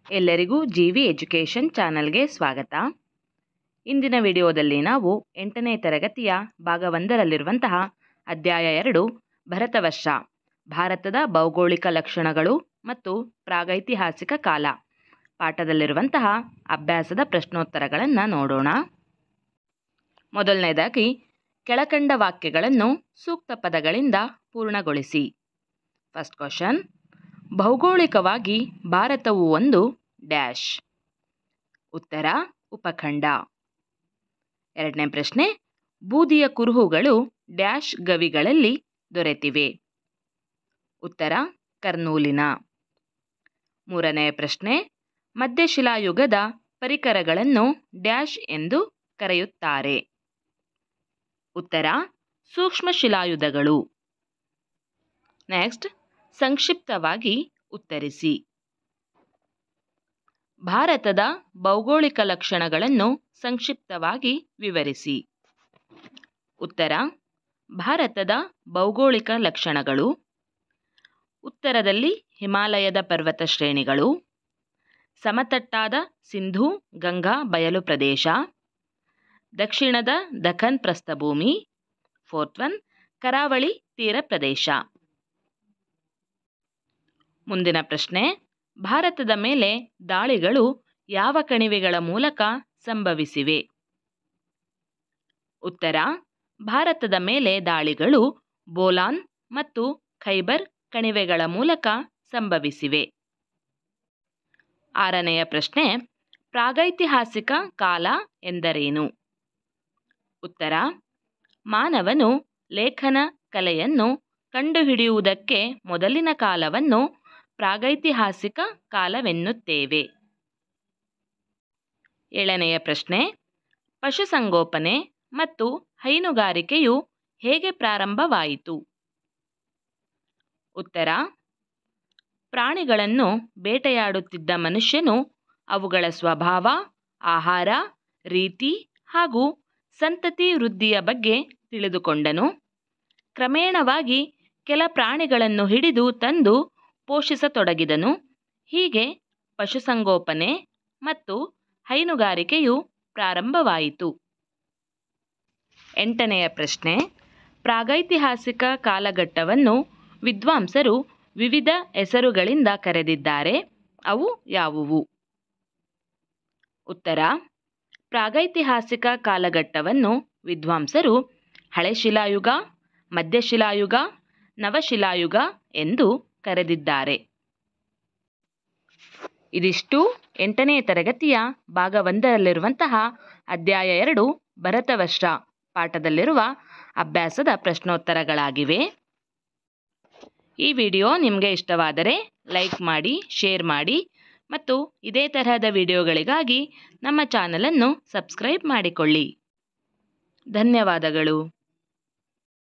ಎಲ್ಲರಿಗೂ GV education ಚಾನಲ್ಗೆ ಸ್ವಾಗತ. ಇಂದಿನ ವಿಡಿಯೋದಲ್ಲಿ ನಾವು 8ನೇ ತರಗತಿಯ ಭಾಗ 1ರಲ್ಲಿರುವಂತಹ ಅಧ್ಯಾಯ 2 ಭರತವರ್ಷ, ಭಾರತದ ಭೌಗೋಳಿಕ ಲಕ್ಷಣಗಳು ಮತ್ತು ಪ್ರಾಗೈತಿಹಾಸಿಕ ಕಾಲ ಪಾಠದಲ್ಲಿರುವಂತಹ ಅಭ್ಯಾಸದ ಪ್ರಶ್ನೋತ್ತರಗಳನ್ನು ನೋಡೋಣ. ಮೊದಲನೇದಾಗಿ, ಕೆಳಕಂಡ ವಾಕ್ಯಗಳನ್ನು ಸೂಕ್ತ ಪದಗಳಿಂದ ಪೂರ್ಣಗೊಳಿಸಿ. ಫಸ್ಟ್ ಕ್ವಶನ್, ಭೌಗೋಳಿಕವಾಗಿ ಭಾರತವು ಒಂದು ಡ್ಯಾಶ್. ಉತ್ತರ ಉಪಖಂಡ. ಎರಡನೇ ಪ್ರಶ್ನೆ, ಬೂದಿಯ ಕುರುಹುಗಳು ಡ್ಯಾಶ್ ಗವಿಗಳಲ್ಲಿ ದೊರೆತಿವೆ. ಉತ್ತರ ಕರ್ನೂಲಿನ. ಮೂರನೇ ಪ್ರಶ್ನೆ, ಮಧ್ಯಶಿಲಾಯುಗದ ಪರಿಕರಗಳನ್ನು ಡ್ಯಾಶ್ ಎಂದು ಕರೆಯುತ್ತಾರೆ. ಉತ್ತರ ಸೂಕ್ಷ್ಮ ಶಿಲಾಯುಧಗಳು. ನೆಕ್ಸ್ಟ್, ಸಂಕ್ಷಿಪ್ತವಾಗಿ ಉತ್ತರಿಸಿ. ಭಾರತದ ಭೌಗೋಳಿಕ ಲಕ್ಷಣಗಳನ್ನು ಸಂಕ್ಷಿಪ್ತವಾಗಿ ವಿವರಿಸಿ. ಉತ್ತರ, ಭಾರತದ ಭೌಗೋಳಿಕ ಲಕ್ಷಣಗಳು: ಉತ್ತರದಲ್ಲಿ ಹಿಮಾಲಯದ ಪರ್ವತ ಶ್ರೇಣಿಗಳು, ಸಮತಟ್ಟಾದ ಸಿಂಧೂ ಗಂಗಾ ಬಯಲು ಪ್ರದೇಶ, ದಕ್ಷಿಣದ ದಖನ್ ಪ್ರಸ್ಥಭೂಮಿ, ಫೋರ್ತ್ ಒನ್ ಕರಾವಳಿ ತೀರ ಪ್ರದೇಶ. ಮುಂದಿನ ಪ್ರಶ್ನೆ, ಭಾರತದ ಮೇಲೆ ದಾಳಿಗಳು ಯಾವ ಕಣಿವೆಗಳ ಮೂಲಕ ಸಂಭವಿಸಿವೆ? ಉತ್ತರ, ಭಾರತದ ಮೇಲೆ ದಾಳಿಗಳು ಬೋಲಾನ್ ಮತ್ತು ಖೈಬರ್ ಕಣಿವೆಗಳ ಮೂಲಕ ಸಂಭವಿಸಿವೆ. ಆರನೆಯ ಪ್ರಶ್ನೆ, ಪ್ರಾಗೈತಿಹಾಸಿಕ ಕಾಲ ಎಂದರೇನು? ಉತ್ತರ, ಮಾನವನು ಲೇಖನ ಕಲೆಯನ್ನು ಕಂಡುಹಿಡಿಯುವುದಕ್ಕೆ ಮೊದಲಿನ ಕಾಲವನ್ನು ಪ್ರಾಗೈತಿಹಾಸಿಕ ಕಾಲವೆನ್ನುತ್ತೇವೆ. ಏಳನೆಯ ಪ್ರಶ್ನೆ, ಪಶುಸಂಗೋಪನೆ ಮತ್ತು ಹೈನುಗಾರಿಕೆಯು ಹೇಗೆ ಪ್ರಾರಂಭವಾಯಿತು? ಉತ್ತರ, ಪ್ರಾಣಿಗಳನ್ನು ಬೇಟೆಯಾಡುತ್ತಿದ್ದ ಮನುಷ್ಯನು ಅವುಗಳ ಸ್ವಭಾವ, ಆಹಾರ, ರೀತಿ ಹಾಗೂ ಸಂತತಿ ವೃದ್ಧಿಯ ಬಗ್ಗೆ ತಿಳಿದುಕೊಂಡನು. ಕ್ರಮೇಣವಾಗಿ ಕೆಲ ಪ್ರಾಣಿಗಳನ್ನು ಹಿಡಿದು ತಂದು ಪೋಷಿಸತೊಡಗಿದನು. ಹೀಗೆ ಪಶುಸಂಗೋಪನೆ ಮತ್ತು ಹೈನುಗಾರಿಕೆಯು ಪ್ರಾರಂಭವಾಯಿತು. ಎಂಟನೆಯ ಪ್ರಶ್ನೆ, ಪ್ರಾಗೈತಿಹಾಸಿಕ ಕಾಲಘಟ್ಟವನ್ನು ವಿದ್ವಾಂಸರು ವಿವಿಧ ಹೆಸರುಗಳಿಂದ ಕರೆದಿದ್ದಾರೆ. ಅವು ಯಾವುವು? ಉತ್ತರ, ಪ್ರಾಗೈತಿಹಾಸಿಕ ಕಾಲಘಟ್ಟವನ್ನು ವಿದ್ವಾಂಸರು ಹಳೆಶಿಲಾಯುಗ, ಮಧ್ಯಶಿಲಾಯುಗ, ನವಶಿಲಾಯುಗ ಎಂದು ಕರೆದಿದ್ದಾರೆ. ಇದಿಷ್ಟು 8ನೇ ತರಗತಿಯ ಭಾಗ 1ರಲ್ಲಿರುವಂತಹ ಅಧ್ಯಾಯ 2 ಭರತವರ್ಷ ಪಾಠದಲ್ಲಿರುವ ಅಭ್ಯಾಸದ ಪ್ರಶ್ನೋತ್ತರಗಳಾಗಿವೆ. ಈ ವಿಡಿಯೋ ನಿಮಗೆ ಇಷ್ಟವಾದರೆ ಲೈಕ್ ಮಾಡಿ, ಶೇರ್ ಮಾಡಿ ಮತ್ತು ಇದೇ ತರಹದ ವಿಡಿಯೋಗಳಿಗಾಗಿ ನಮ್ಮ ಚಾನಲನ್ನು ಸಬ್ಸ್ಕ್ರೈಬ್ ಮಾಡಿಕೊಳ್ಳಿ. ಧನ್ಯವಾದಗಳು.